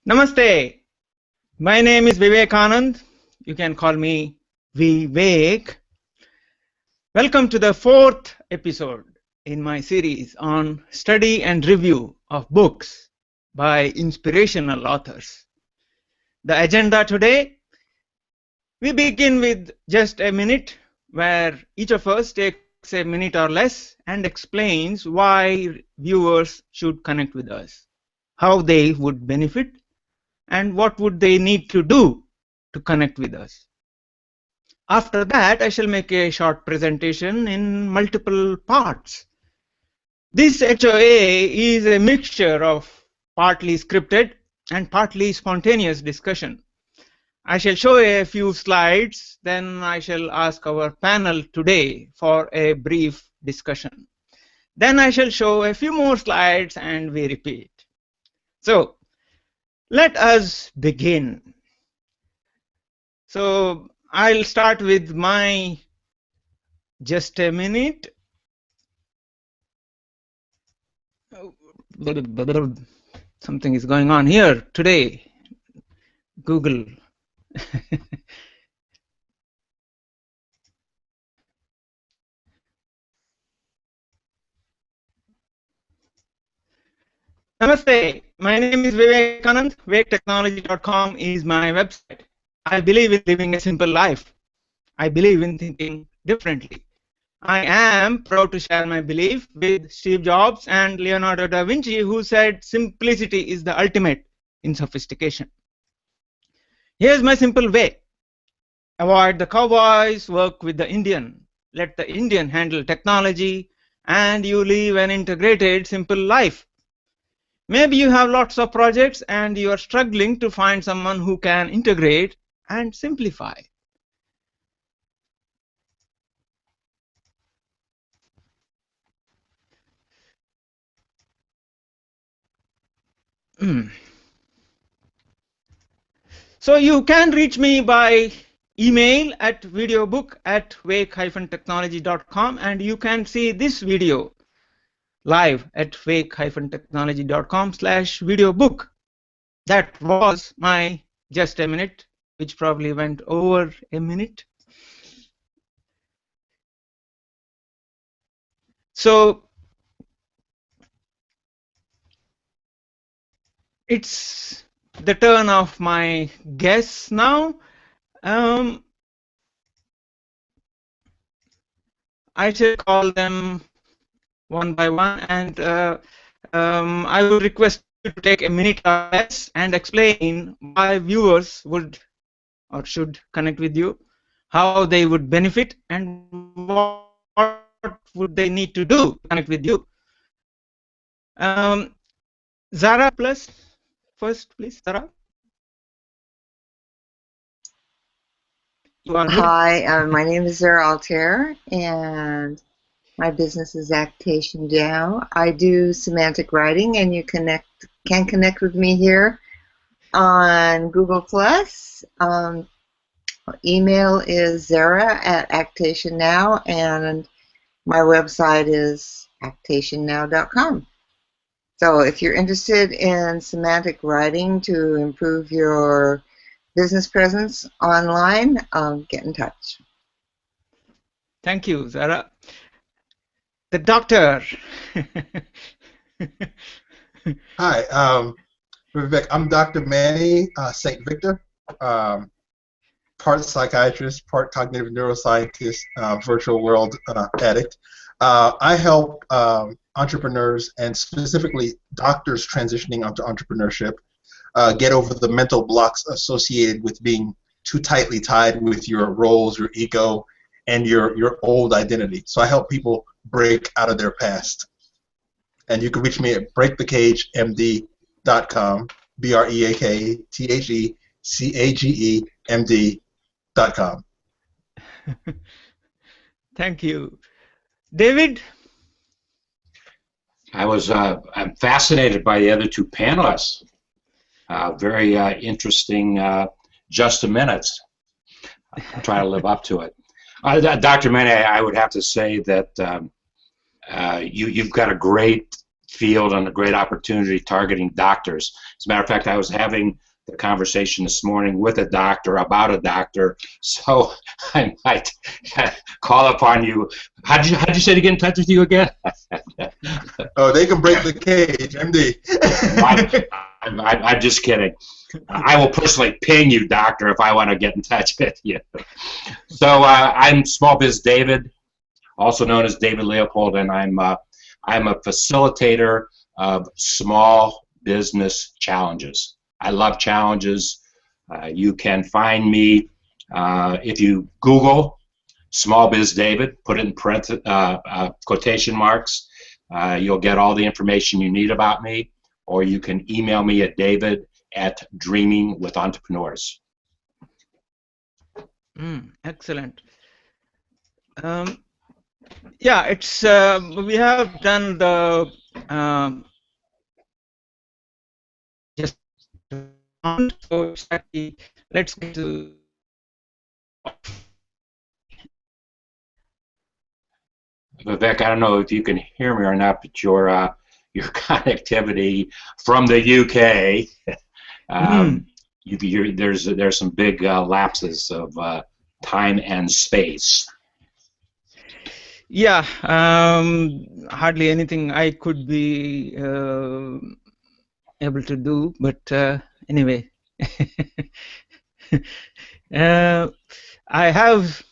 Namaste. My name is Vivekanand. You can call me Vivek. Welcome to the fourth episode in my series on study and review of books by inspirational authors. The agenda today, we begin with just a minute where each of us takes a minute or less and explains why viewers should connect with us, how they would benefit, and what would they need to do to connect with us. After that, I shall make a short presentation in multiple parts. This HOA is a mixture of partly scripted and partly spontaneous discussion. I shall show a few slides, then I shall ask our panel today for a brief discussion. Then I shall show a few more slides and we repeat. So, let us begin. So I'll start with my just a minute. Something is going on here today. Google. Namaste. My name is Vivekanand. VivekTechnology.com is my website. I believe in living a simple life. I believe in thinking differently. I am proud to share my belief with Steve Jobs and Leonardo da Vinci, who said simplicity is the ultimate in sophistication. Here's my simple way. Avoid the cowboys, work with the Indian. Let the Indian handle technology, and you live an integrated, simple life. Maybe you have lots of projects and you are struggling to find someone who can integrate and simplify. So you can reach me by email at videobook@wake-technology.com, and you can see this video live at wake-technology.com/videobook. That was my just a minute, which probably went over a minute. So it's the turn of my guests now. I shall call them one by one, and I will request you to take a minute or less and explain why viewers would or should connect with you, how they would benefit, and what would they need to do to connect with you. Zara, plus first, please, Zara. You are Hi, my name is Zara Altair, and my business is Actation Now. I do semantic writing, and you can connect with me here on Google+. Email is Zara@Actation Now, and my website is actationnow.com. So if you're interested in semantic writing to improve your business presence online, get in touch. Thank you, Zara. The doctor. Hi, Vivek. I'm Dr. Manny St. Victor, part psychiatrist, part cognitive neuroscientist, virtual world addict. I help entrepreneurs and specifically doctors transitioning onto entrepreneurship get over the mental blocks associated with being too tightly tied with your roles, your ego, and your old identity. So I help people break out of their past. And you can reach me at breakthecagemd.com, BREAKTHECAGEMD.com. Thank you. David? I'm fascinated by the other two panelists. Very interesting, just a minute. I'll try to live up to it. Dr. Manny, I would have to say that you've got a great field and a great opportunity targeting doctors. As a matter of fact, I was having the conversation this morning with a doctor about a doctor, so I might call upon you. How'd you say to get in touch with you again? Oh, they can break the cage, MD. I'm just kidding. I will personally ping you, doctor, if I want to get in touch with you. So I'm Small Biz David, also known as David Leopold, and I'm a facilitator of small business challenges. I love challenges. You can find me if you Google Small Biz David, put it in quotation marks. You'll get all the information you need about me, or you can email me at david@dreamingwithentrepreneurs. Excellent. Yeah, it's we have done the just so exactly. Let's get to. Vivek, I don't know if you can hear me or not, but your connectivity from the UK, there's some big lapses of time and space. Yeah, hardly anything I could be able to do, but anyway, I have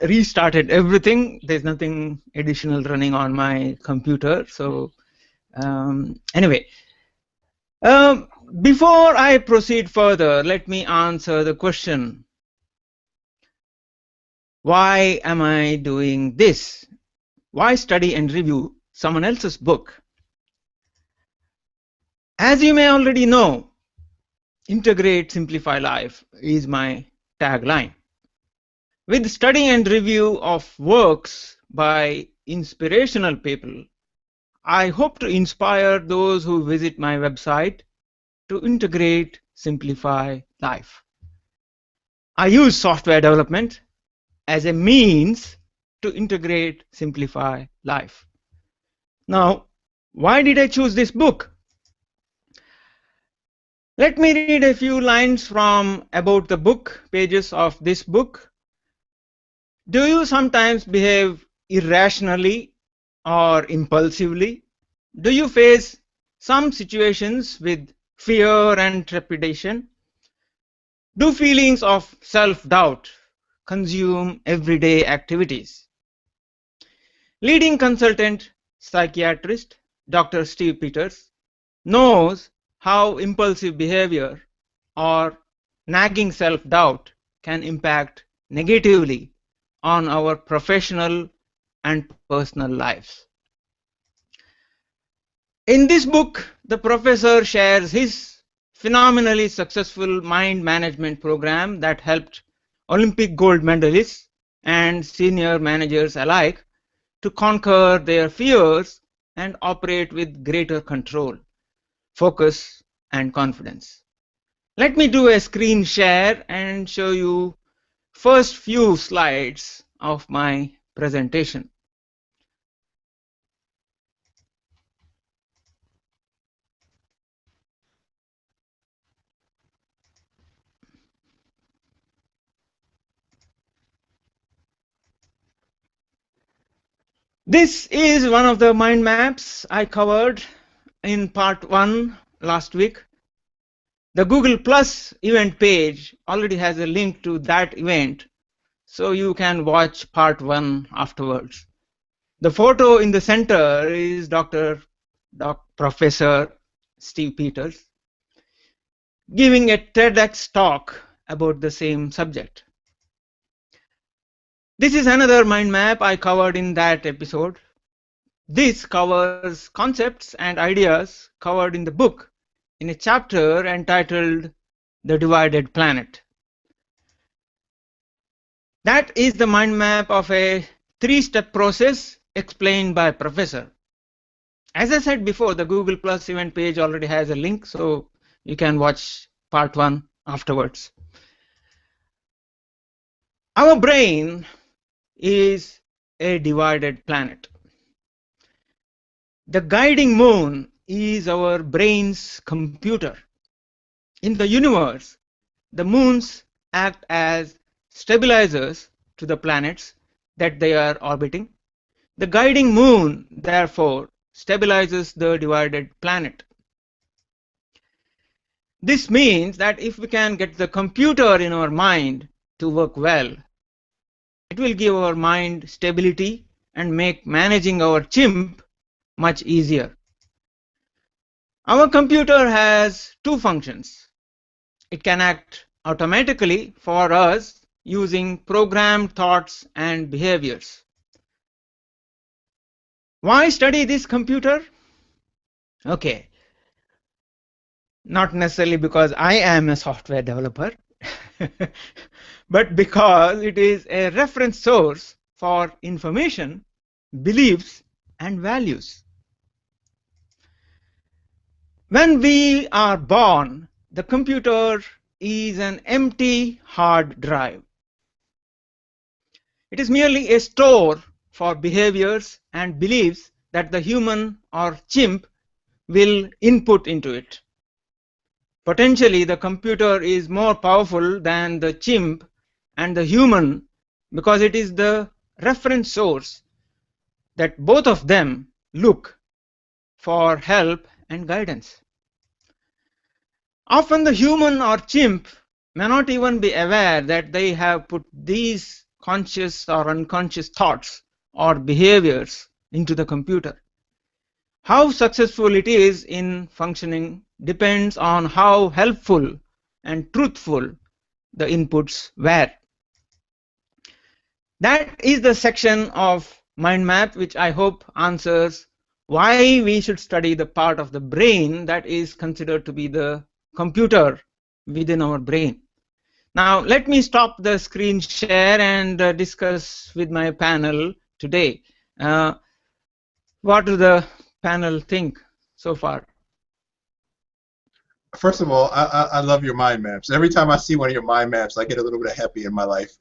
restarted everything. There's nothing additional running on my computer. So anyway, before I proceed further, let me answer the question, why am I doing this? Why study and review someone else's book? As you may already know, integrate, simplify life is my tagline. With study and review of works by inspirational people, I hope to inspire those who visit my website to integrate, simplify life. I use software development as a means to integrate, simplify life. Now, why did I choose this book? Let me read a few lines from about the book pages of this book. Do you sometimes behave irrationally or impulsively? Do you face some situations with fear and trepidation? Do feelings of self-doubt consume everyday activities? Leading consultant psychiatrist Dr. Steve Peters knows how impulsive behavior or nagging self-doubt can impact negatively on our professional and personal lives. In this book, the professor shares his phenomenally successful mind management program that helped Olympic gold medalists and senior managers alike to conquer their fears and operate with greater control, focus, and confidence. Let me do a screen share and show you first few slides of my presentation. This is one of the mind maps I covered in part 1 last week. The Google Plus event page already has a link to that event, so you can watch part 1 afterwards. The photo in the center is Professor Steve Peters giving a TEDx talk about the same subject. This is another mind map I covered in that episode. This covers concepts and ideas covered in the book in a chapter entitled The Divided Planet. That is the mind map of a 3-step process explained by Professor. As I said before, the Google Plus event page already has a link, so you can watch part 1 afterwards. Our brain is a divided planet. The guiding moon is our brain's computer. In the universe, the moons act as stabilizers to the planets that they are orbiting. The guiding moon, therefore, stabilizes the divided planet. This means that if we can get the computer in our mind to work well, it will give our mind stability and make managing our chimp much easier. Our computer has two functions. It can act automatically for us using programmed thoughts and behaviors. Why study this computer? Okay, not necessarily because I am a software developer, but because it is a reference source for information, beliefs, and values. When we are born, the computer is an empty hard drive. It is merely a store for behaviors and beliefs that the human or chimp will input into it. Potentially, the computer is more powerful than the chimp and the human because it is the reference source that both of them look for help and guidance. Often the human or chimp may not even be aware that they have put these conscious or unconscious thoughts or behaviors into the computer. How successful it is in functioning depends on how helpful and truthful the inputs were. That is the section of mind map which I hope answers why we should study the part of the brain that is considered to be the computer within our brain. Now let me stop the screen share and discuss with my panel today. What do the panel think so far? First of all, I love your mind maps. Every time I see one of your mind maps, I get a little bit happy in my life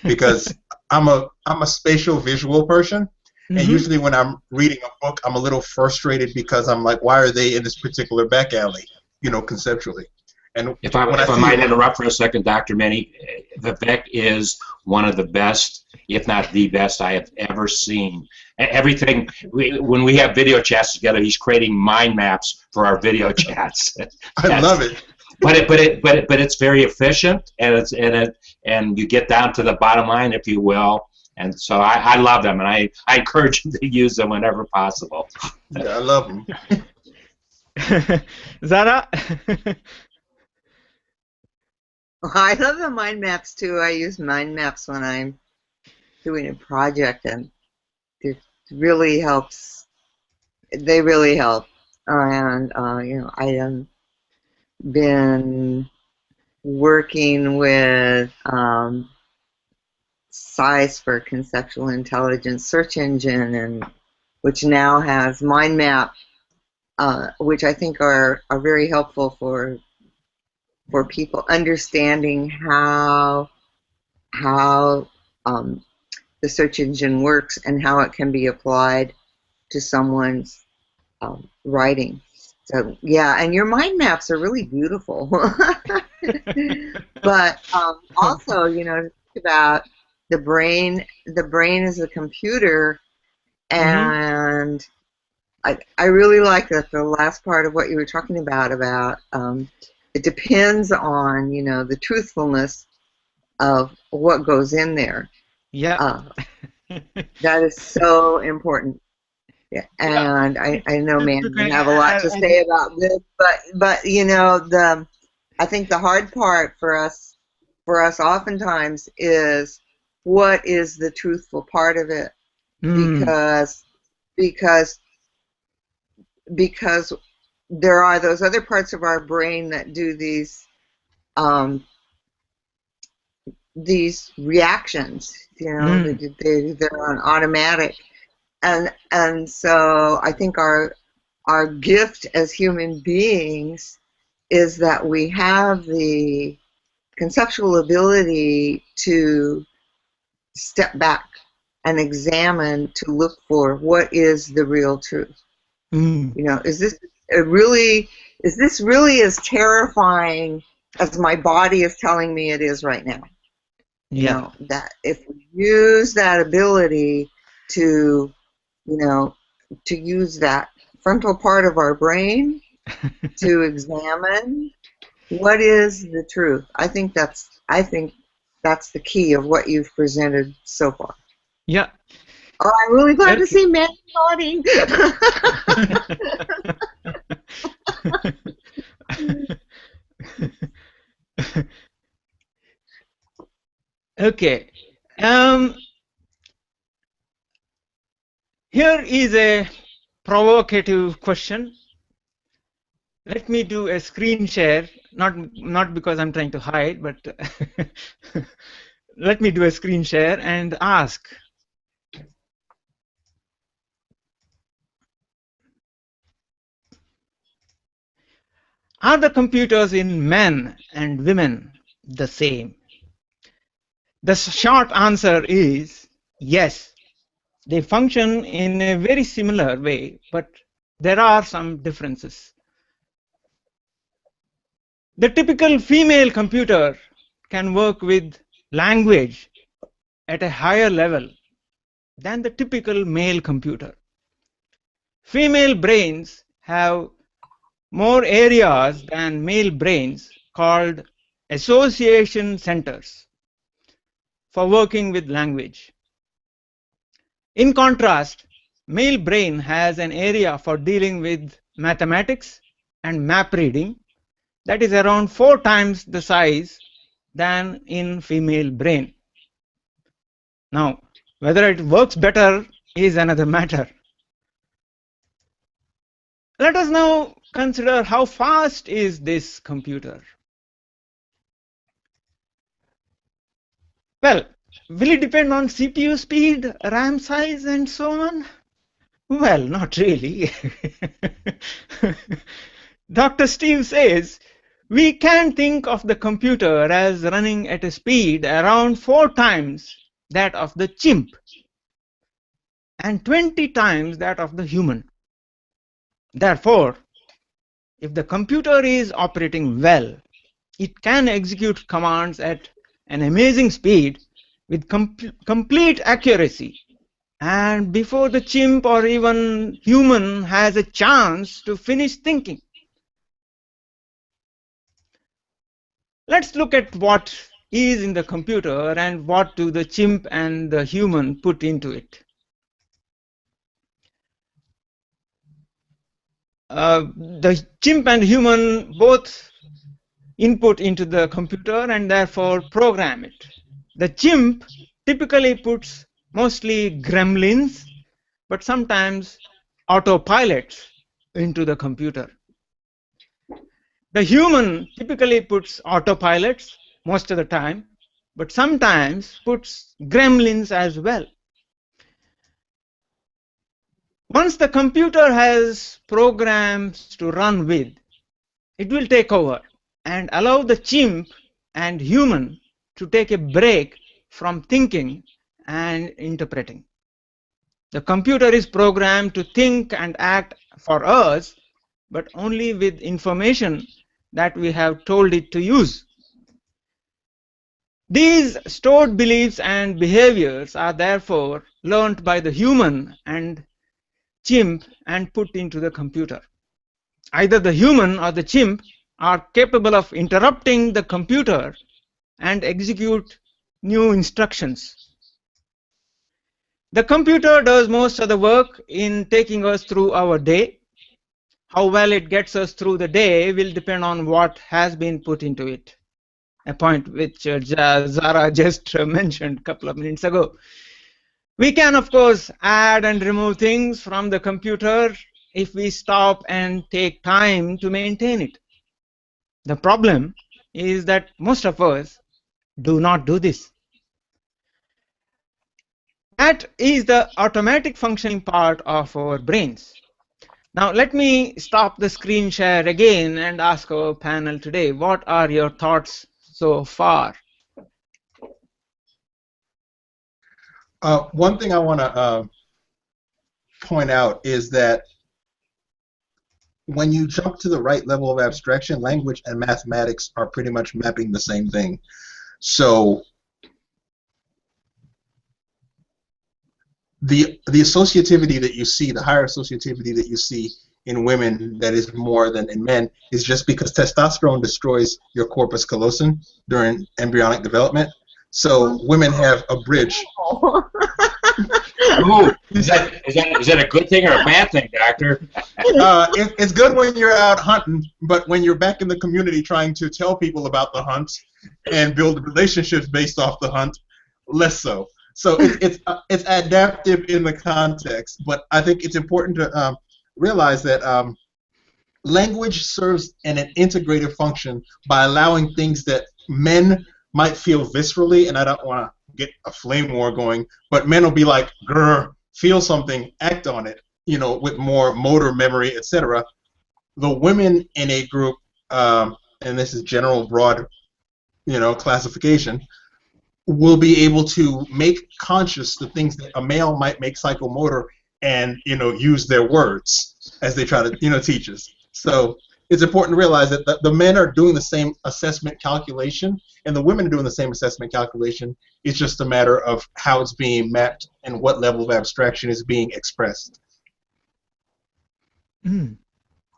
because I'm a spatial visual person, and usually when I'm reading a book, I'm a little frustrated because I'm like, why are they in this particular back alley? You know, conceptually. And if I might interrupt for a second, Dr. Manny, Vivek is one of the best, if not the best, I have ever seen. Everything, when we have video chats together, he's creating mind maps for our video chats. I love it. But it's very efficient, and you get down to the bottom line, if you will. And so I love them, and I encourage him to use them whenever possible. Yeah, I love them. Zara? I love the mind maps too. I use mind maps when I'm doing a project, and it really helps. They really help. And you know, I have been working with SICE for Conceptual Intelligence Search Engine, and which now has mind map, which I think are very helpful for people understanding how the search engine works and how it can be applied to someone's writing. So yeah, and your mind maps are really beautiful. But also, you know, think about the brain. The brain is a computer, and I really like that the last part of what you were talking about it depends on, you know, the truthfulness of what goes in there. Yeah. That is so important. Yeah. And I know, man, you have a lot to say about this, but you know, I think the hard part for us oftentimes is what is the truthful part of it, because there are those other parts of our brain that do these reactions, you know, they're on automatic, and so I think our gift as human beings is that we have the conceptual ability to step back and examine, to look for what is the real truth. You know, is this is this really as terrifying as my body is telling me it is right now? You know, that if we use that ability to, to use that frontal part of our brain to examine what is the truth. I think that's the key of what you've presented so far. Yeah. Oh, I'm really glad to see men nodding. Okay. Here is a provocative question. Let me do a screen share, not because I'm trying to hide, but let me do a screen share and ask. Are the computers in men and women the same? The short answer is yes. They function in a very similar way, but there are some differences. The typical female computer can work with language at a higher level than the typical male computer. Female brains have more areas than male brains called association centers for working with language. In contrast, male brain has an area for dealing with mathematics and map reading that is around 4 times the size than in female brain. Now, whether it works better is another matter. Let us now consider how fast is this computer. Well, will it depend on CPU speed, RAM size, and so on? Well, not really. Dr. Steve says, we can think of the computer as running at a speed around 4 times that of the chimp and 20 times that of the human. Therefore, if the computer is operating well, it can execute commands at an amazing speed with complete accuracy and before the chimp or even human has a chance to finish thinking. Let's look at what is in the computer and what do the chimp and the human put into it. The chimp and human both input into the computer and therefore program it. The chimp typically puts mostly gremlins, but sometimes autopilots into the computer. The human typically puts autopilots most of the time, but sometimes puts gremlins as well. Once the computer has programs to run with, it will take over and allow the chimp and human to take a break from thinking and interpreting. The computer is programmed to think and act for us, but only with information that we have told it to use. These stored beliefs and behaviors are therefore learned by the human and chimp and put into the computer. Either the human or the chimp are capable of interrupting the computer and execute new instructions. The computer does most of the work in taking us through our day. How well it gets us through the day will depend on what has been put into it, a point which Zara just mentioned a couple of minutes ago. We can, of course, add and remove things from the computer if we stop and take time to maintain it. The problem is that most of us do not do this. That is the automatic functioning part of our brains. Now let me stop the screen share again and ask our panel today, what are your thoughts so far? One thing I want to point out is that when you jump to the right level of abstraction, language and mathematics are pretty much mapping the same thing. So the associativity that you see, the higher associativity that you see in women that is more than in men, is just because testosterone destroys your corpus callosum during embryonic development. So women have a bridge. Ooh, is that a good thing or a bad thing, doctor? It's good when you're out hunting, but when you're back in the community trying to tell people about the hunt and build relationships based off the hunt, less so. So it's adaptive in the context, but I think it's important to realize that language serves an integrative function by allowing things that men might feel viscerally, and I don't want to get a flame war going, but men will be like, grr, feel something, act on it, you know, with more motor memory, etc. The women in a group, and this is general broad, you know, classification, will be able to make conscious the things that a male might make psychomotor and, you know, use their words as they try to, you know, teach us. So it's important to realize that the men are doing the same assessment calculation and the women are doing the same assessment calculation. It's just a matter of how it's being mapped and what level of abstraction is being expressed. Mm.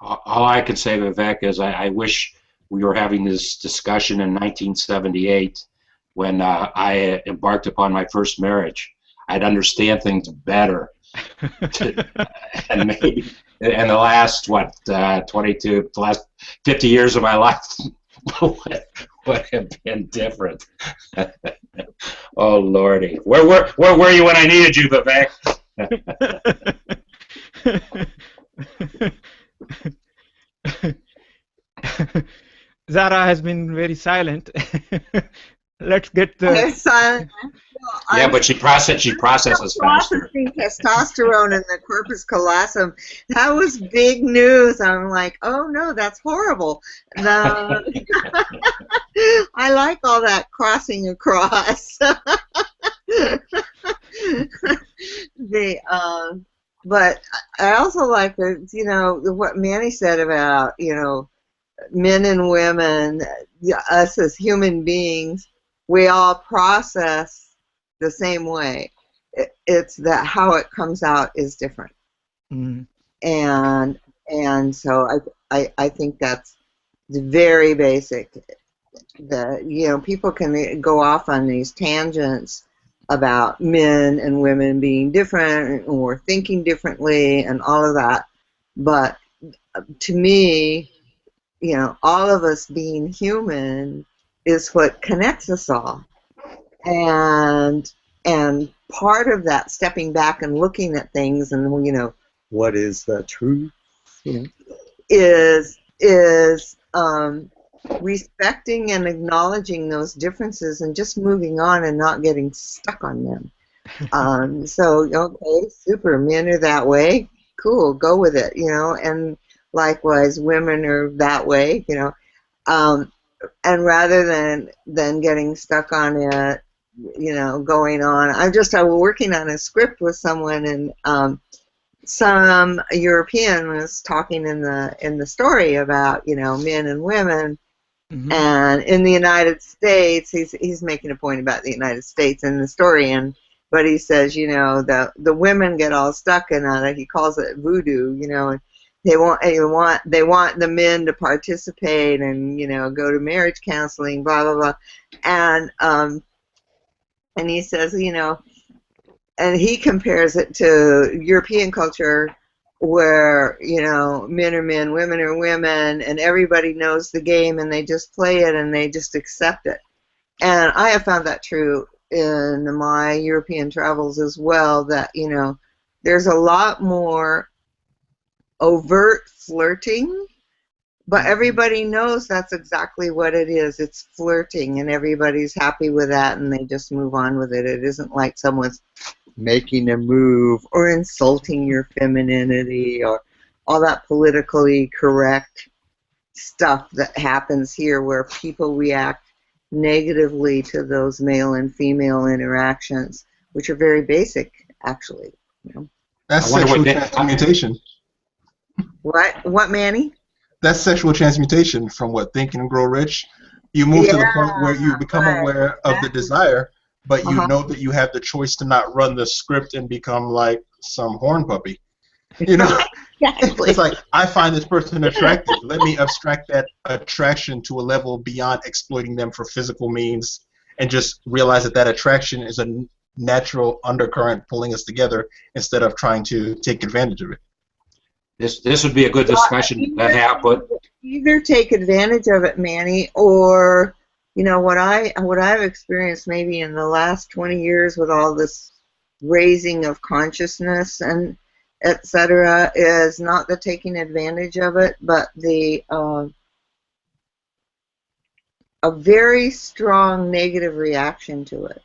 All I can say, Vivek, is I wish we were having this discussion in 1978 when I embarked upon my first marriage. I'd understand things better. And maybe in the last, what, the last 50 years of my life would have been different. Oh, Lordy. Where were you when I needed you, Vivek? Zara has been very silent. Let's get the... They're silent. Yeah, but she processes faster. Processing testosterone in the corpus callosum. That was big news. I'm like, oh no, that's horrible. I like all that crossing across. But I also like the, you know, what Manny said about, you know, men and women, us as human beings, we all process the same way. It's that how it comes out is different. Mm. And so I think that's very basic. You know, people can go off on these tangents about men and women being different or thinking differently and all of that, but to me, you know, all of us being human is what connects us all. And part of that, stepping back and looking at things and, you know, what is the truth, you know, is respecting and acknowledging those differences and just moving on and not getting stuck on them. So, okay, super, men are that way, cool, go with it, you know, and likewise, women are that way, you know, and rather than getting stuck on it, you know, going on. I was working on a script with someone, and some European was talking in the story about, you know, men and women, mm-hmm. and in the United States, he's making a point about the United States in the story, but he says, you know, the women get all stuck in it. He calls it voodoo, you know. They want the men to participate and, you know, go to marriage counseling, blah blah blah, and he says, you know, and he compares it to European culture where, you know, men are men, women are women, and everybody knows the game and they just play it and they just accept it. And I have found that true in my European travels as well, that, you know, there's a lot more overt flirting, but everybody knows that's exactly what it is. It's flirting, and everybody's happy with that, and they just move on with it. It isn't like someone's making a move or insulting your femininity or all that politically correct stuff that happens here, where people react negatively to those male and female interactions, which are very basic, actually. You know? That's sexual transmutation. What, Manny? That's sexual transmutation from what Think and Grow Rich. You move to the point where you become right. aware of the desire, but you Uh-huh. know that you have the choice to not run the script and become like some horn puppy. You know, Exactly. it's like, I find this person attractive. Let me abstract that attraction to a level beyond exploiting them for physical means, and just realize that that attraction is a natural undercurrent pulling us together instead of trying to take advantage of it. This would be a good discussion to have, but Either take advantage of it, Manny, or what I've experienced maybe in the last 20 years with all this raising of consciousness and etc. is not the taking advantage of it, but the a very strong negative reaction to it,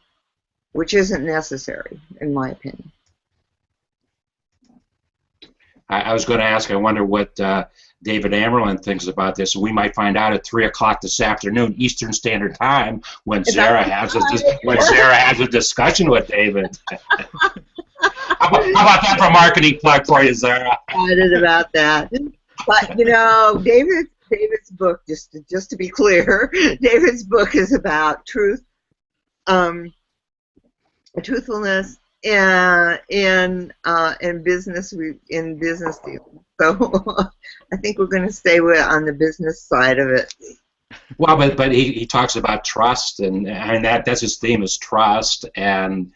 which isn't necessary, in my opinion. I was going to ask, I wonder what David Amerlin thinks about this. We might find out at 3 o'clock this afternoon Eastern Standard Time when Sarah has a discussion with David. How about that for a marketing plug for you, Sarah? Excited about that. But David's book, just to be clear, David's book is about truth, truthfulness in business dealing. So I think we're going to stay on the business side of it. Well, but he talks about trust, and that's his theme, is trust, and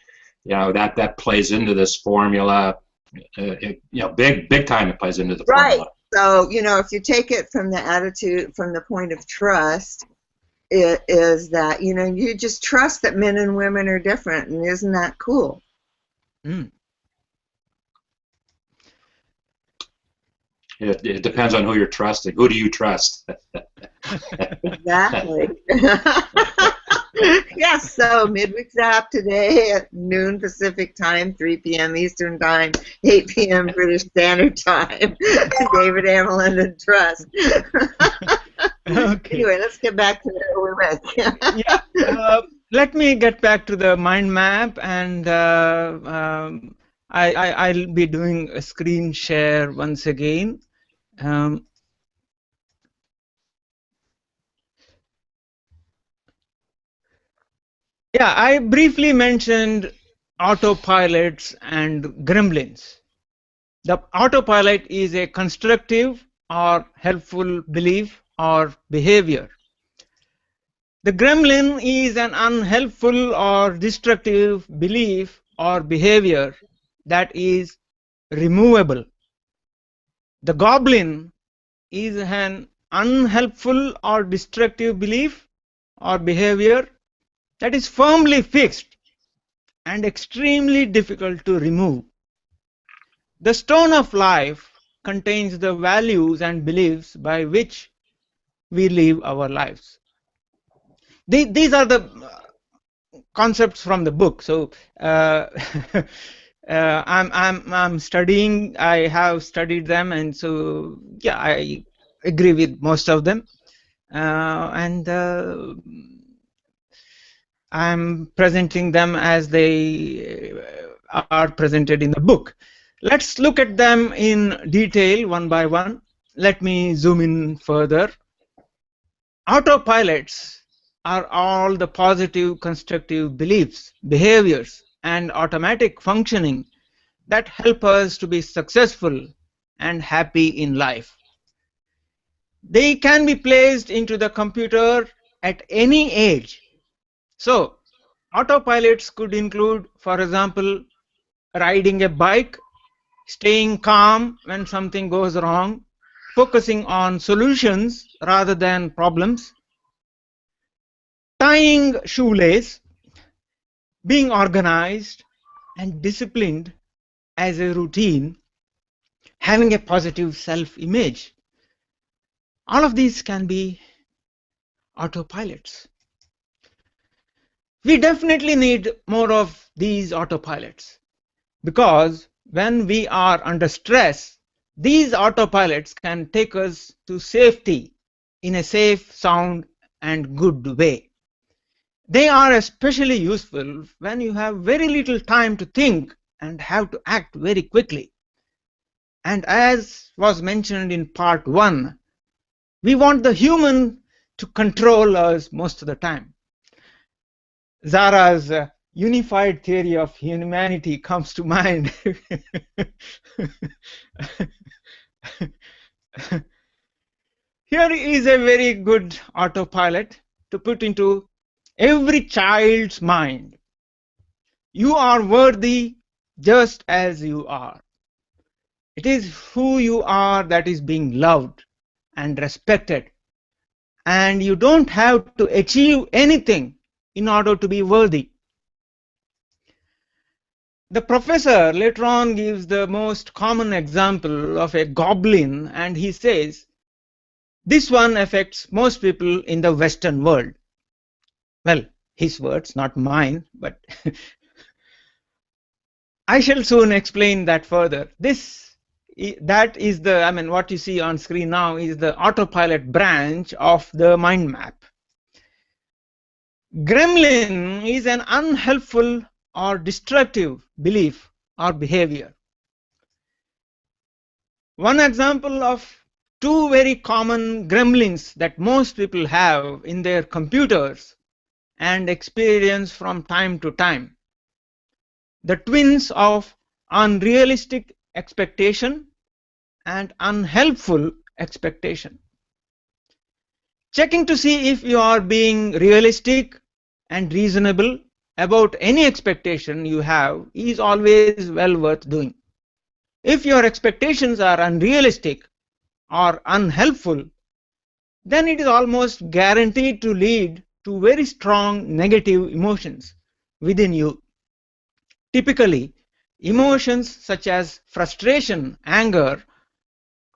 that plays into this formula. Big time it plays into the formula. Right. So if you take it from the attitude, from the point of trust, it is that you just trust that men and women are different, and isn't that cool? Mm. It depends on who you're trusting. Who do you trust? Exactly. Yes, so Midweek Zap today at noon Pacific Time, 3 p.m. Eastern Time, 8 p.m. British Standard Time. David Amerlin and Trust. Okay. Anyway, let's get back to where we went. Yeah. Let me get back to the mind map, and I'll be doing a screen share once again. Yeah, I briefly mentioned autopilots and gremlins. The autopilot is a constructive or helpful belief or behavior. The gremlin is an unhelpful or destructive belief or behavior that is removable. The goblin is an unhelpful or destructive belief or behavior that is firmly fixed and extremely difficult to remove. The stone of life contains the values and beliefs by which we live our lives. These are the concepts from the book. So I'm studying. I have studied them, and so yeah, I agree with most of them. And I'm presenting them as they are presented in the book. Let's look at them in detail one by one. Let me zoom in further. Autopilots are all the positive, constructive beliefs, behaviors, and automatic functioning that help us to be successful and happy in life. They can be placed into the computer at any age. So, autopilots could include, for example, riding a bike, staying calm when something goes wrong, focusing on solutions rather than problems, tying shoelace, being organized and disciplined as a routine, having a positive self-image. All of these can be autopilots. We definitely need more of these autopilots, because when we are under stress, these autopilots can take us to safety in a safe, sound, and good way. They are especially useful when you have very little time to think and have to act very quickly. And as was mentioned in part 1, we want the human to control us most of the time. Zara's unified theory of humanity comes to mind. Here is a very good autopilot to put into every child's mind. You are worthy just as you are. It is who you are that is being loved and respected, and you don't have to achieve anything in order to be worthy. The professor later on gives the most common example of a goblin, and he says, this one affects most people in the Western world. Well, his words, not mine, but I shall soon explain that further. That is what you see on screen now is the autopilot branch of the mind map. Gremlin is an unhelpful or destructive belief or behavior. One example of two very common gremlins that most people have in their computers and experience from time to time. The twins of unrealistic expectation and unhelpful expectation. Checking to see if you are being realistic and reasonable about any expectation you have is always well worth doing. If your expectations are unrealistic or unhelpful, then it is almost guaranteed to lead to very strong negative emotions within you. Typically, emotions such as frustration, anger,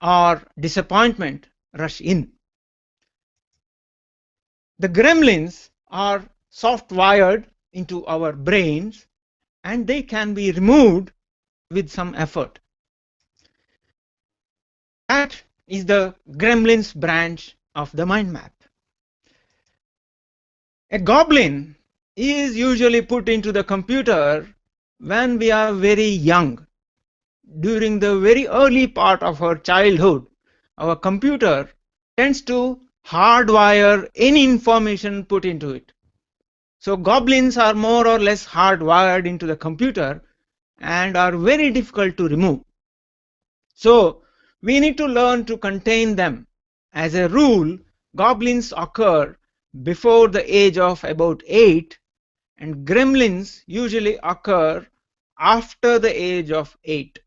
or disappointment rush in. The gremlins are soft-wired into our brains, and they can be removed with some effort. That is the gremlins branch of the mind map. A goblin is usually put into the computer when we are very young. During the very early part of our childhood, our computer tends to hardwire any information put into it. So goblins are more or less hardwired into the computer and are very difficult to remove. So we need to learn to contain them. As a rule, goblins occur before the age of about 8, and gremlins usually occur after the age of 8.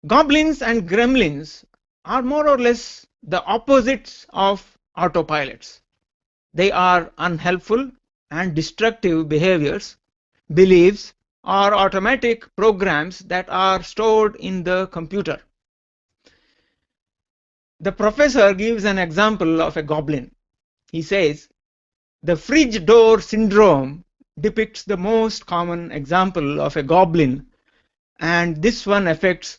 Goblins and gremlins are more or less the opposites of autopilots. They are unhelpful and destructive behaviors, beliefs, or automatic programs that are stored in the computer. The professor gives an example of a goblin. He says, the fridge door syndrome depicts the most common example of a goblin, and this one affects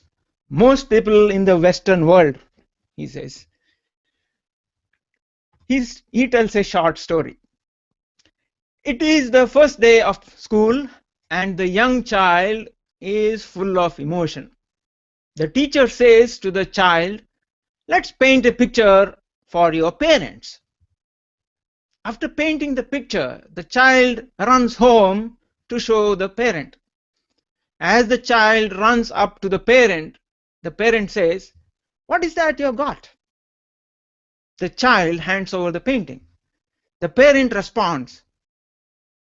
most people in the Western world, he says. He tells a short story. It is the first day of school, and the young child is full of emotion. The teacher says to the child, let's paint a picture for your parents. After painting the picture, the child runs home to show the parent. As the child runs up to the parent says, what is that you got? The child hands over the painting. The parent responds,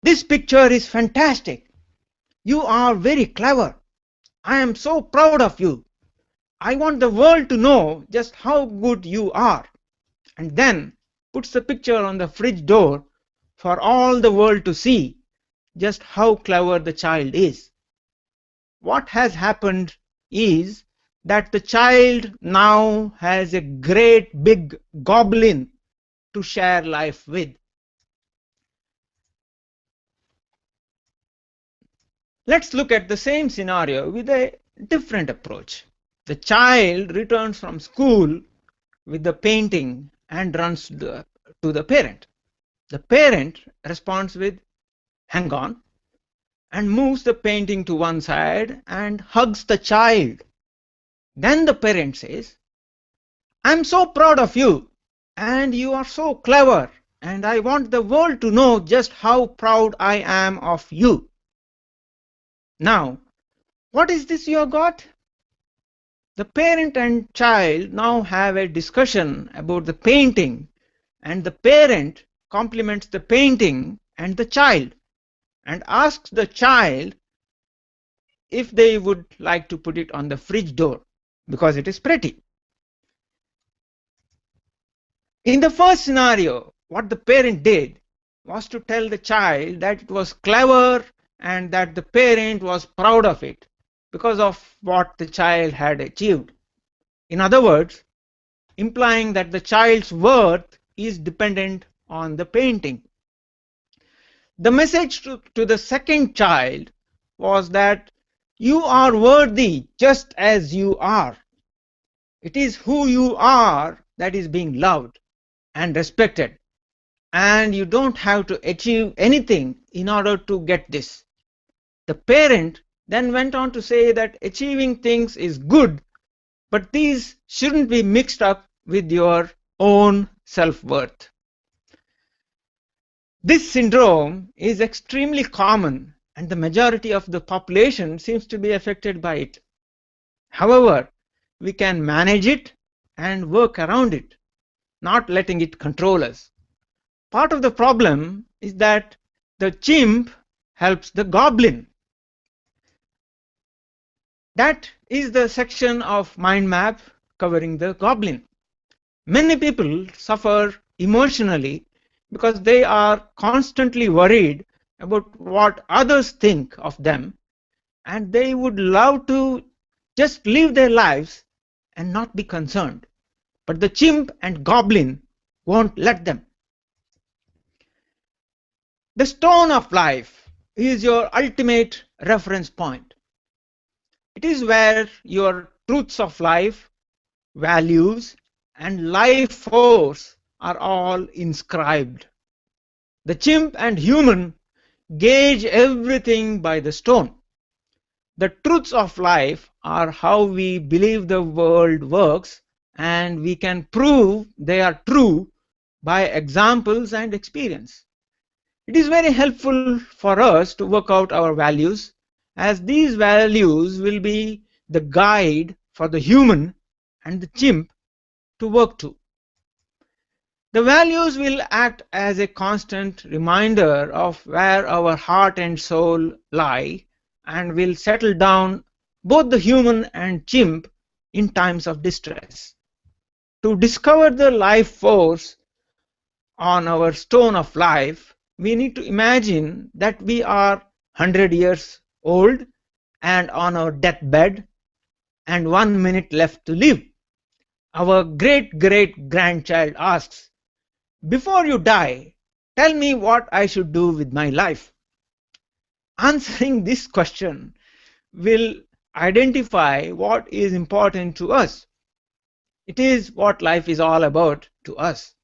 this picture is fantastic. You are very clever. I am so proud of you. I want the world to know just how good you are. And then puts the picture on the fridge door for all the world to see just how clever the child is. What has happened is that the child now has a great big goblin to share life with. Let's look at the same scenario with a different approach. The child returns from school with the painting and runs to the parent. The parent responds with, hang on, and moves the painting to one side and hugs the child. Then the parent says, "I'm so proud of you, and you are so clever, and I want the world to know just how proud I am of you." Now, what is this you got? The parent and child now have a discussion about the painting, and the parent compliments the painting and the child and asks the child if they would like to put it on the fridge door because it is pretty. In the first scenario, what the parent did was to tell the child that it was clever and that the parent was proud of it because of what the child had achieved. In other words, implying that the child's worth is dependent on the painting. The message to the second child was that you are worthy just as you are. It is who you are that is being loved and respected, and you don't have to achieve anything in order to get this. The parent then went on to say that achieving things is good, but these shouldn't be mixed up with your own self-worth. This syndrome is extremely common, and the majority of the population seems to be affected by it. However, we can manage it and work around it, not letting it control us. Part of the problem is that the chimp helps the goblin. That is the section of mind map covering the goblin. Many people suffer emotionally because they are constantly worried about what others think of them, and they would love to just live their lives and not be concerned. But the chimp and goblin won't let them. The stone of life is your ultimate reference point. It is where your truths of life, values, and life force are all inscribed. The chimp and human gauge everything by the stone. The truths of life are how we believe the world works, and we can prove they are true by examples and experience. It is very helpful for us to work out our values, as these values will be the guide for the human and the chimp to work to. The values will act as a constant reminder of where our heart and soul lie, and will settle down both the human and chimp in times of distress. To discover the life force on our stone of life, we need to imagine that we are 100 years old and on our deathbed and 1 minute left to live. Our great-great-grandchild asks, "Before you die, tell me what I should do with my life." Answering this question will identify what is important to us. It is what life is all about to us.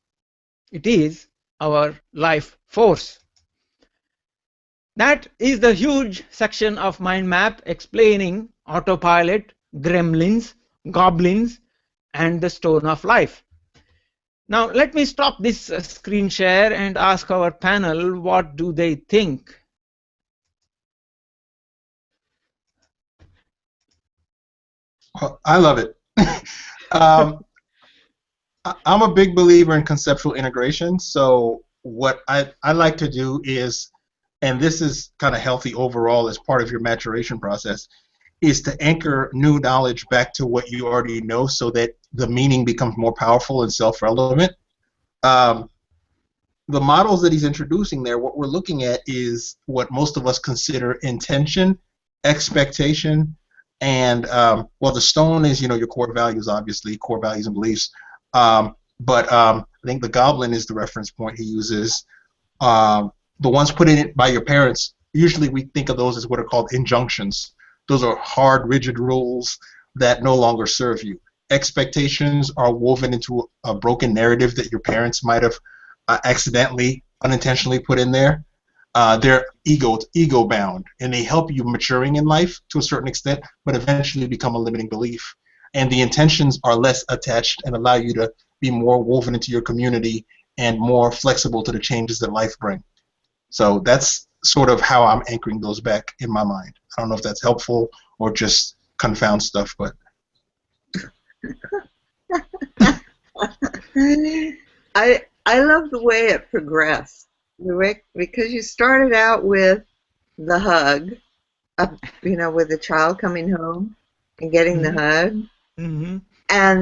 It is our life force. That is the huge section of mind map explaining autopilot, gremlins, goblins, and the stone of life. Now let me stop this screen share and ask our panel, what do they think? Well, I love it. I'm a big believer in conceptual integration. So what I like to do is, and this is kind of healthy overall as part of your maturation process, is to anchor new knowledge back to what you already know so that the meaning becomes more powerful and self-relevant. The models that he's introducing there, what we're looking at is what most of us consider intention, expectation, and well, the stone is, you know, your core values, obviously, core values and beliefs. But I think the goblin is the reference point he uses. The ones put in by your parents, usually we think of those as what are called injunctions. Those are hard, rigid rules that no longer serve you. Expectations are woven into a broken narrative that your parents might have accidentally, unintentionally put in there. they're ego bound, and they help you maturing in life to a certain extent, but eventually become a limiting belief. And the intentions are less attached and allow you to be more woven into your community and more flexible to the changes that life brings. So that's sort of how I'm anchoring those back in my mind. I don't know if that's helpful or just confound stuff, but I love the way it progressed. Because you started out with the hug, with the child coming home and getting the hug, and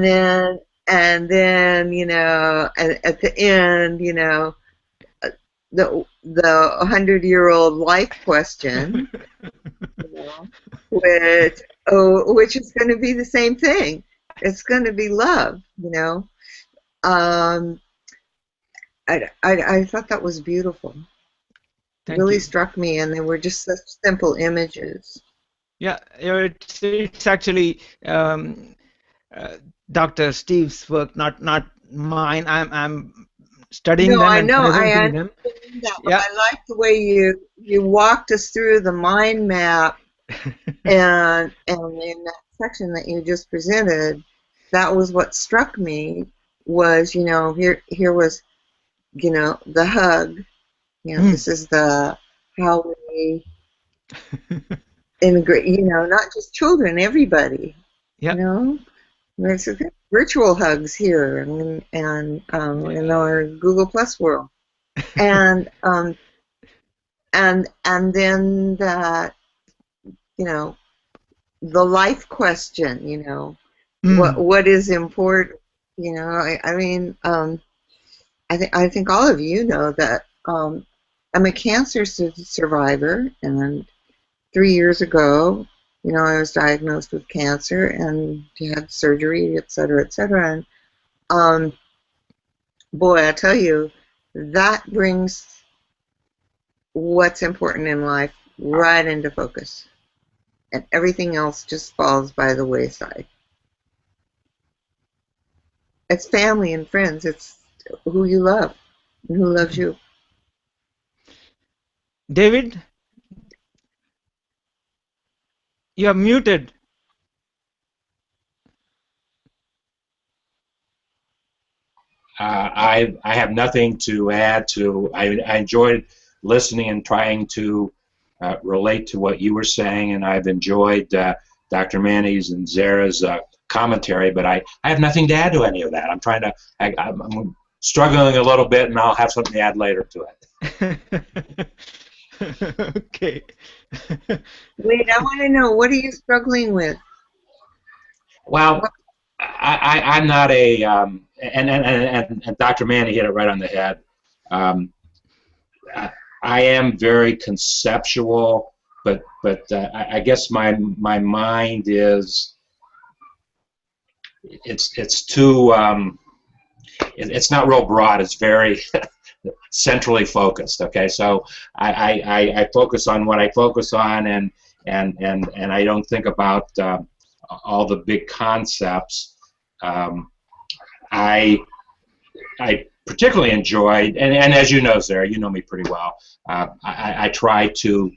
then and at the end, the 100-year-old life question, which is going to be the same thing. It's going to be love, I thought that was beautiful. Thank really you. struck me, and they were just such simple images. Yeah, it's actually Dr. Steve's work, not mine. I'm studying No, them I and know, I presenting them. understand that, but Yeah. I like the way you walked us through the mind map, and in that section that you just presented, that was what struck me. Was here was the hug. This is how we integrate. Not just children, everybody. Yeah. There's virtual hugs here, and in our Google Plus world, and then that the life question. What is important? I think all of you know that I'm a cancer survivor, and 3 years ago, I was diagnosed with cancer and had surgery, et cetera, and boy, I tell you, that brings what's important in life right into focus, and everything else just falls by the wayside. It's family and friends. It's who you love and who loves you. David, you are muted. I have nothing to add to. I enjoyed listening and trying to relate to what you were saying, and I've enjoyed Dr. Manny's and Zara's commentary, but I have nothing to add to any of that. I'm struggling a little bit, and I'll have something to add later to it. Okay. Wait, I want to know, what are you struggling with? Well, I'm not a, and Dr. Manny hit it right on the head. I am very conceptual, but I guess my mind is, it's too, it's not real broad. It's very centrally focused. Okay, so I focus on what I focus on, and I don't think about all the big concepts. I particularly enjoyed, and as you know, Sarah, you know me pretty well, I try to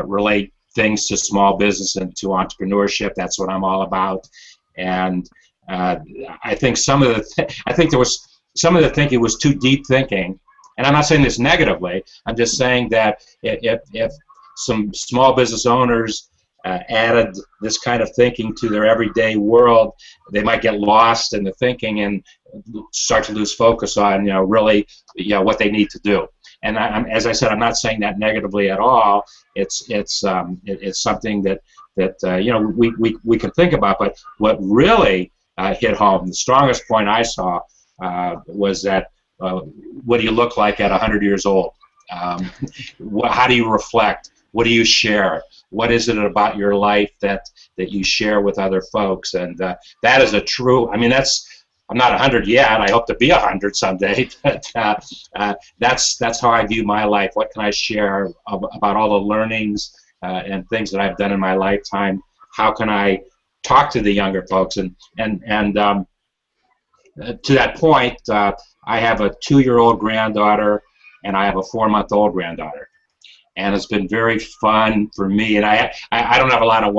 relate things to small business and to entrepreneurship. That's what I'm all about. And I think there was some of the thinking was too deep thinking. And I'm not saying this negatively. I'm just saying that if some small business owners added this kind of thinking to their everyday world, they might get lost in the thinking and start to lose focus on really what they need to do. And as I said, I'm not saying that negatively at all. It's something that we can think about. But what really hit home, the strongest point I saw was that what do you look like at 100 years old? How do you reflect? What do you share? What is it about your life that you share with other folks? And that is a true. I mean, I'm not 100 yet. I hope to be 100 someday. But that's how I view my life. What can I share about all the learnings and things that I've done in my lifetime? How can I talk to the younger folks? And to that point, I have a 2-year-old granddaughter, and I have a 4-month-old granddaughter. and it's been very fun for me. And I don't have a lot of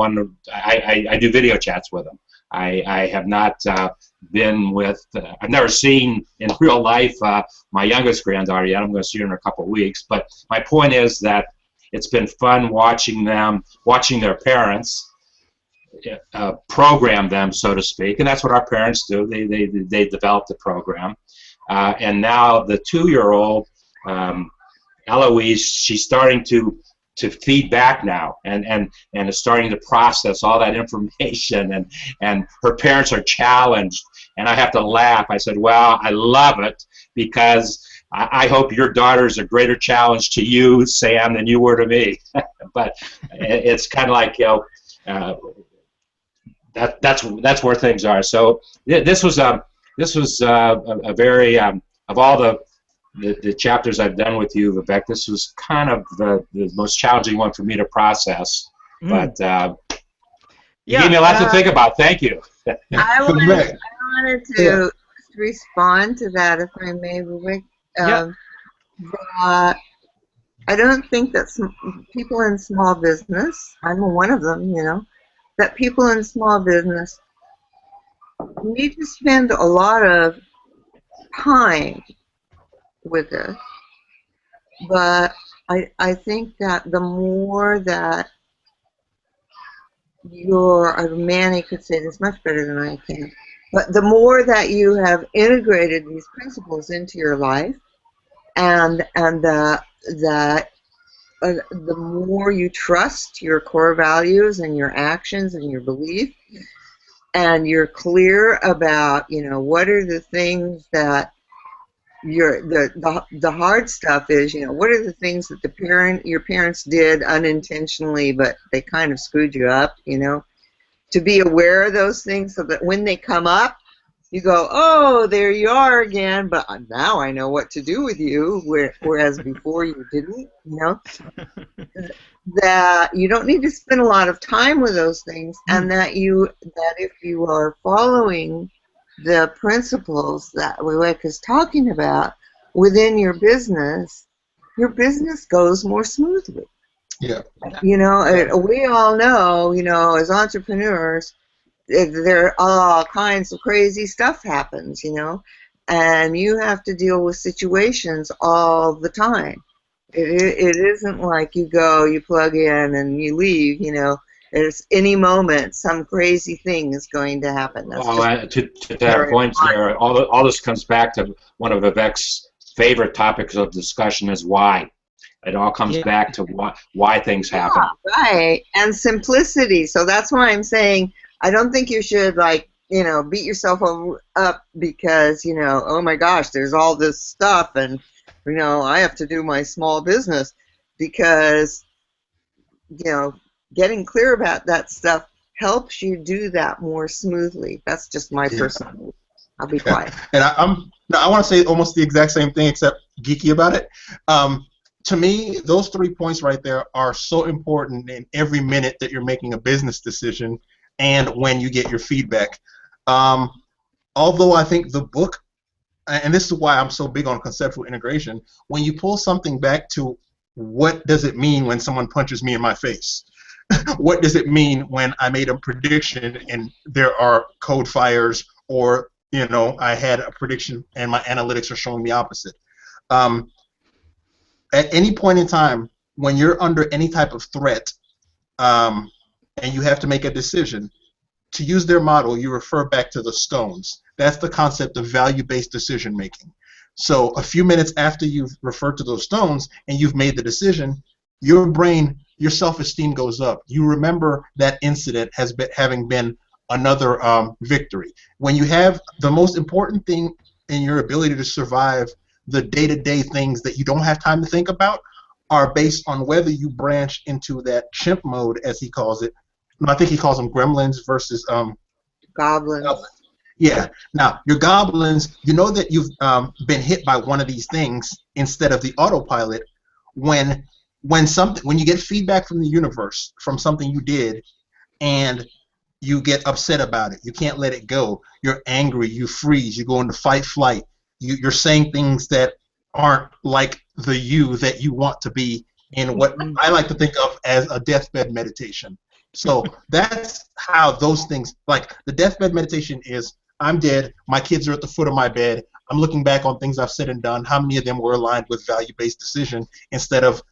I do video chats with them. I have not been with, I've never seen in real life my youngest granddaughter yet. I'm going to see her in a couple of weeks. But my point is that it's been fun watching them, watching their parents program them, so to speak. And that's what our parents do. They develop the program. And now the 2-year-old, Eloise, she's starting to feed back now, and is starting to process all that information, and her parents are challenged, and I have to laugh. I said, well, I love it, because I hope your daughter's a greater challenge to you, Sam, than you were to me. But it's kind of like, you know, that's where things are. So this was a very of all the chapters I've done with you, Vivek, this was kind of the most challenging one for me to process. But you gave me a lot to think about. Thank you. I wanted to respond to that, if I may, Vivek. I don't think that people in small business, I'm one of them, you know, that people in small business need to spend a lot of time with this. But I think that the more that Manny could say this much better than I can, but the more that you have integrated these principles into your life, and the more you trust your core values and your actions and your belief, and you're clear about, you know, what are the things that the hard stuff is, you know, what are the things that your parents did unintentionally, but they kind of screwed you up, you know, to be aware of those things so that when they come up, you go, oh, there you are again, but now I know what to do with you, whereas before you didn't, you know. That you don't need to spend a lot of time with those things, and that if you are following the principles that Vivek is talking about within your business goes more smoothly. Yeah. You know, we all know, you know, as entrepreneurs, there are all kinds of crazy stuff happens, you know, and you have to deal with situations all the time. It isn't like you go, you plug in, and you leave, you know. There's any moment some crazy thing is going to happen. That's to that point there, all this comes back to one of Vivek's favorite topics of discussion is why. It all comes back to why things happen. Right, and simplicity. So that's why I'm saying I don't think you should, like, you know, beat yourself up because, you know, oh my gosh, there's all this stuff, and, you know, I have to do my small business, because, you know, getting clear about that stuff helps you do that more smoothly. That's just my personal. I'll be quiet. And I want to say almost the exact same thing, except geeky about it. To me, those 3 points right there are so important in every minute that you're making a business decision and when you get your feedback. Although I think the book, and this is why I'm so big on conceptual integration, when you pull something back to what does it mean when someone punches me in my face? What does it mean when I made a prediction and there are code fires, or, you know, I had a prediction and my analytics are showing the opposite? At any point in time, when you're under any type of threat and you have to make a decision, to use their model, you refer back to the stones. That's the concept of value-based decision making. So a few minutes after you've referred to those stones and you've made the decision, your brain, your self-esteem goes up. You remember that incident as having been another victory. When you have the most important thing in your ability to survive, the day-to-day things that you don't have time to think about are based on whether you branch into that chimp mode, as he calls it. I think he calls them gremlins versus goblins. Yeah. Now, your goblins, you know that you've been hit by one of these things instead of the autopilot when you get feedback from the universe from something you did and you get upset about it. You can't let it go. You're angry. You freeze. You go into fight, flight. You're saying things that aren't like the you that you want to be in what I like to think of as a deathbed meditation. So that's how those things, like the deathbed meditation is, I'm dead, my kids are at the foot of my bed, I'm looking back on things I've said and done, how many of them were aligned with value-based decision instead of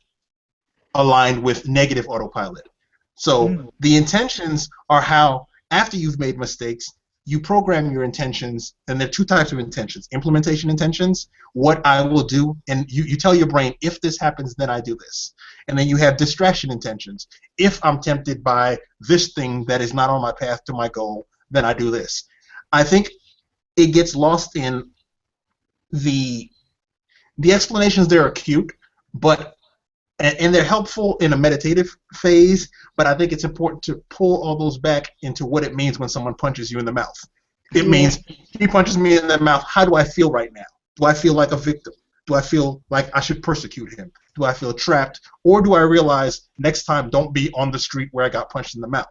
aligned with negative autopilot. So the intentions are how, after you've made mistakes, you program your intentions, and there are two types of intentions. Implementation intentions, what I will do, and you tell your brain, if this happens, then I do this. And then you have distraction intentions. If I'm tempted by this thing that is not on my path to my goal, then I do this. I think it gets lost in the explanations. There are cute, but and they're helpful in a meditative phase, but I think it's important to pull all those back into what it means when someone punches you in the mouth. It means, he punches me in the mouth, how do I feel right now? Do I feel like a victim? Do I feel like I should persecute him? Do I feel trapped? Or do I realize next time don't be on the street where I got punched in the mouth?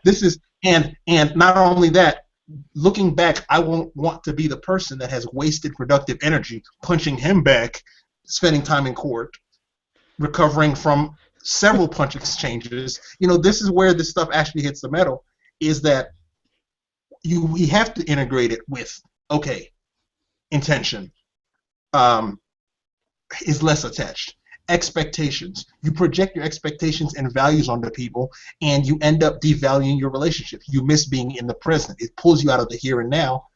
This is, and not only that, looking back, I won't want to be the person that has wasted productive energy punching him back, spending time in court, recovering from several punch exchanges. You know, this is where this stuff actually hits the metal, is that we have to integrate it with, okay, intention is less attached. Expectations. You project your expectations and values onto people, and you end up devaluing your relationships. You miss being in the present. It pulls you out of the here and now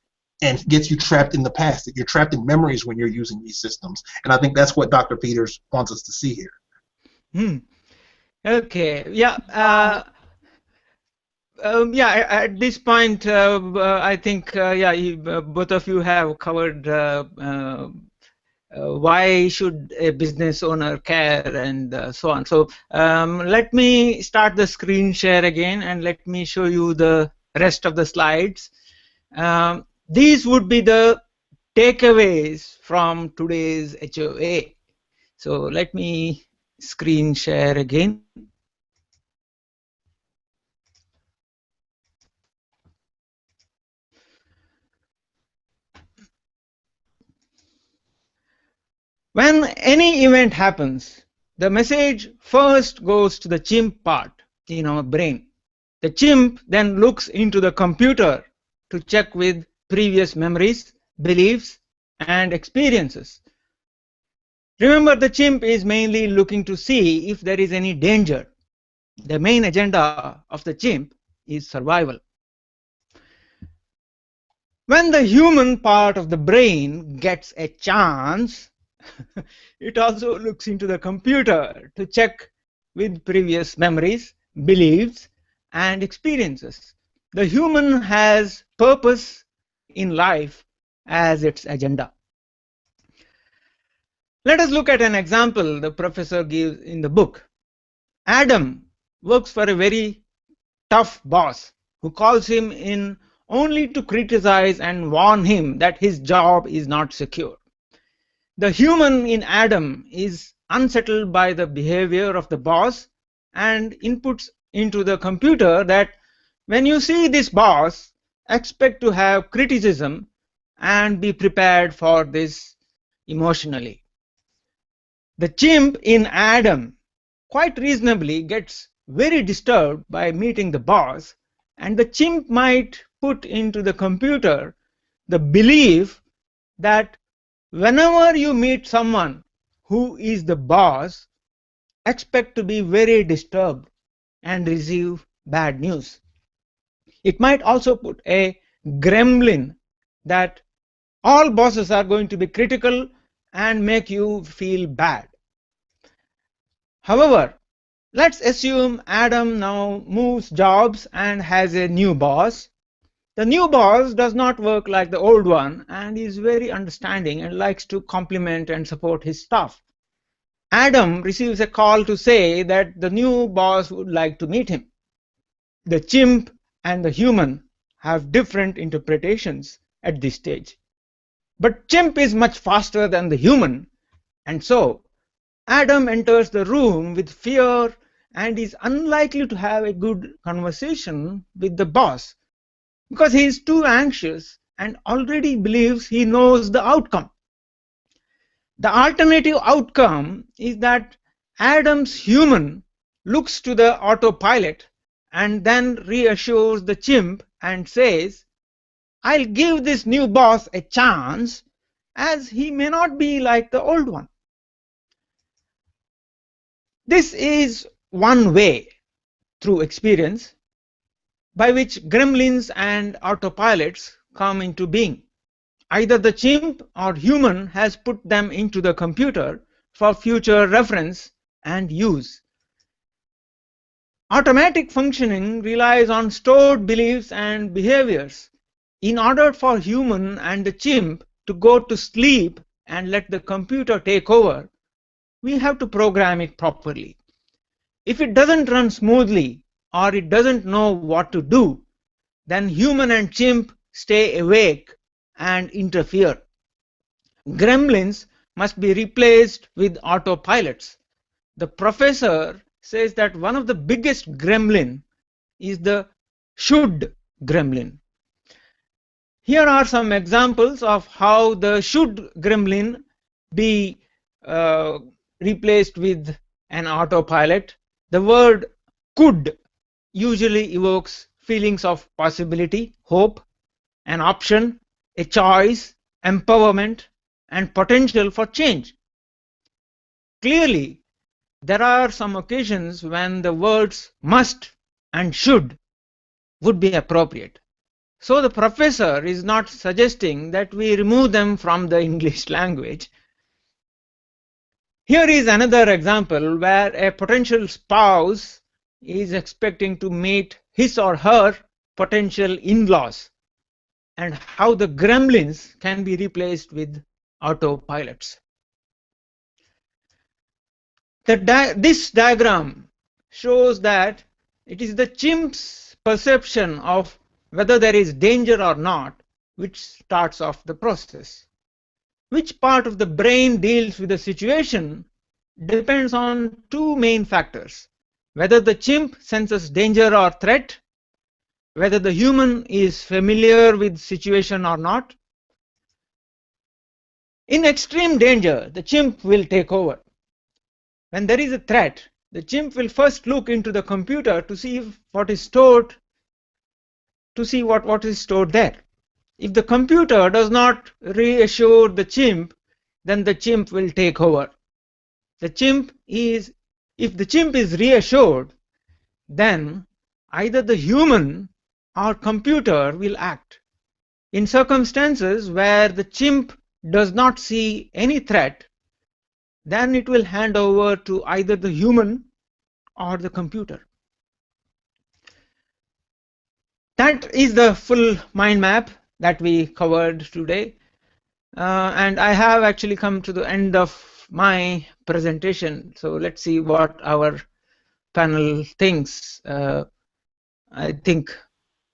and gets you trapped in the past. You're trapped in memories when you're using these systems. And I think that's what Dr. Peters wants us to see here. Okay. Yeah. Yeah. At this point, I think both of you have covered why should a business owner care and so on. So let me start the screen share again, and let me show you the rest of the slides. These would be the takeaways from today's HOA. So let me screen share again. When any event happens, the message first goes to the chimp part in our brain. The chimp then looks into the computer to check with previous memories, beliefs, and experiences. Remember, the chimp is mainly looking to see if there is any danger. The main agenda of the chimp is survival. When the human part of the brain gets a chance, it also looks into the computer to check with previous memories, beliefs, and experiences. The human has purpose in life as its agenda. Let us look at an example the professor gives in the book. Adam works for a very tough boss who calls him in only to criticize and warn him that his job is not secure. The human in Adam is unsettled by the behavior of the boss and inputs into the computer that when you see this boss, expect to have criticism and be prepared for this emotionally. The chimp in Adam quite reasonably gets very disturbed by meeting the boss, and the chimp might put into the computer the belief that whenever you meet someone who is the boss, expect to be very disturbed and receive bad news. It might also put a gremlin that all bosses are going to be critical and make you feel bad. However, let's assume Adam now moves jobs and has a new boss. The new boss does not work like the old one and is very understanding and likes to compliment and support his staff. Adam receives a call to say that the new boss would like to meet him. The chimp and the human have different interpretations at this stage. But chimp is much faster than the human, and so Adam enters the room with fear and is unlikely to have a good conversation with the boss because he is too anxious and already believes he knows the outcome. The alternative outcome is that Adam's human looks to the autopilot and then reassures the chimp and says, I'll give this new boss a chance, as he may not be like the old one. This is one way, through experience, by which gremlins and autopilots come into being. Either the chimp or human has put them into the computer for future reference and use. Automatic functioning relies on stored beliefs and behaviors. In order for human and the chimp to go to sleep and let the computer take over, we have to program it properly. If it doesn't run smoothly or it doesn't know what to do, then human and chimp stay awake and interfere. Gremlins must be replaced with autopilots. The professor says that one of the biggest gremlin is the should gremlin. Here are some examples of how the should gremlin be replaced with an autopilot. The word could usually evokes feelings of possibility, hope, an option, a choice, empowerment, and potential for change. Clearly, there are some occasions when the words must and should would be appropriate. So the professor is not suggesting that we remove them from the English language. Here is another example where a potential spouse is expecting to meet his or her potential in-laws, and how the gremlins can be replaced with autopilots. This diagram shows that it is the chimp's perception of whether there is danger or not which starts off the process. Which part of the brain deals with the situation depends on two main factors: whether the chimp senses danger or threat, whether the human is familiar with the situation or not. In extreme danger, the chimp will take over. When there is a threat, the chimp will first look into the computer to see what is stored, what is stored there. If the computer does not reassure the chimp, then the chimp will take over. If the chimp is reassured, then either the human or computer will act. In circumstances where the chimp does not see any threat, then it will hand over to either the human or the computer. That is the full mind map that we covered today. And I have actually come to the end of my presentation. So let's see what our panel thinks. I think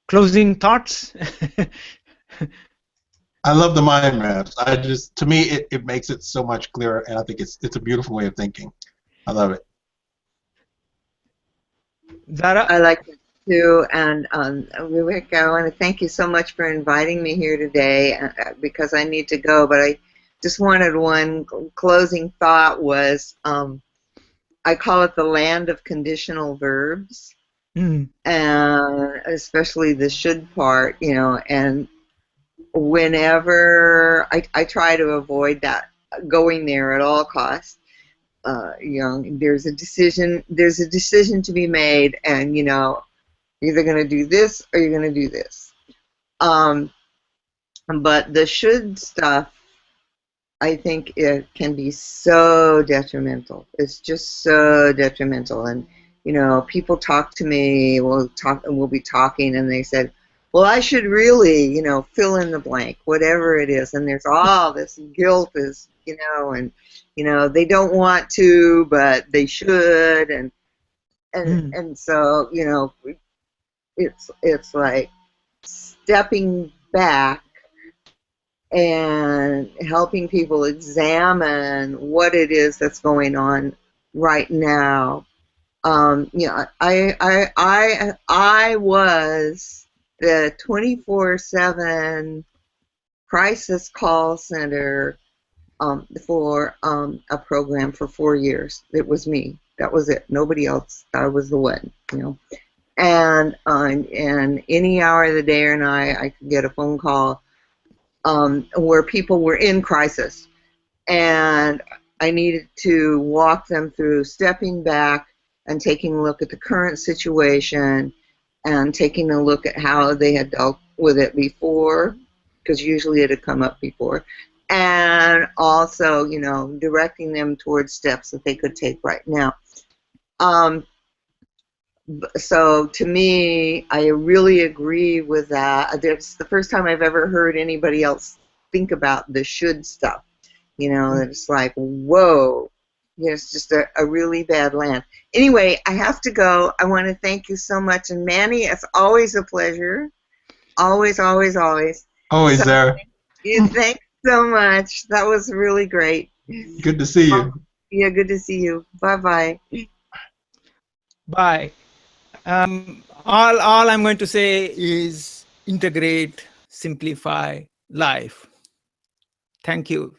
closing thoughts. I love the mind maps. To me, it makes it so much clearer, and I think it's a beautiful way of thinking. I love it. Zara? I like it too, and Vivek, I want to thank you so much for inviting me here today, because I need to go, but I just wanted one closing thought was, I call it the land of conditional verbs, and especially the should part, you know, and whenever I try to avoid that, going there at all costs. You know, there's a decision to be made, and you know, you're either going to do this or you're going to do this. But the should stuff, I think it can be so detrimental. It's just so detrimental. And you know, people talk to me, we'll be talking, and they said, well, I should really, you know, fill in the blank, whatever it is. And there's all this guilt is, you know, and, you know, they don't want to, but they should. And so, you know, it's like stepping back and helping people examine what it is that's going on right now. You know, I was the 24/7 crisis call center for a program for 4 years. It was me. That was it. Nobody else. I was the one, you know. And any hour of the day or night, I could get a phone call where people were in crisis, and I needed to walk them through stepping back and taking a look at the current situation and taking a look at how they had dealt with it before, because usually it had come up before, and also, you know, directing them towards steps that they could take right now. So to me, I really agree with that. It's the first time I've ever heard anybody else think about the should stuff. You know, it's like, whoa, you know, it's just a really bad land. Anyway, I have to go. I want to thank you so much. And Manny, it's always a pleasure. Always, always, always. Always there. Thanks so much. That was really great. Good to see you. Yeah, good to see you. Bye-bye. Bye. All I'm going to say is integrate, simplify life. Thank you.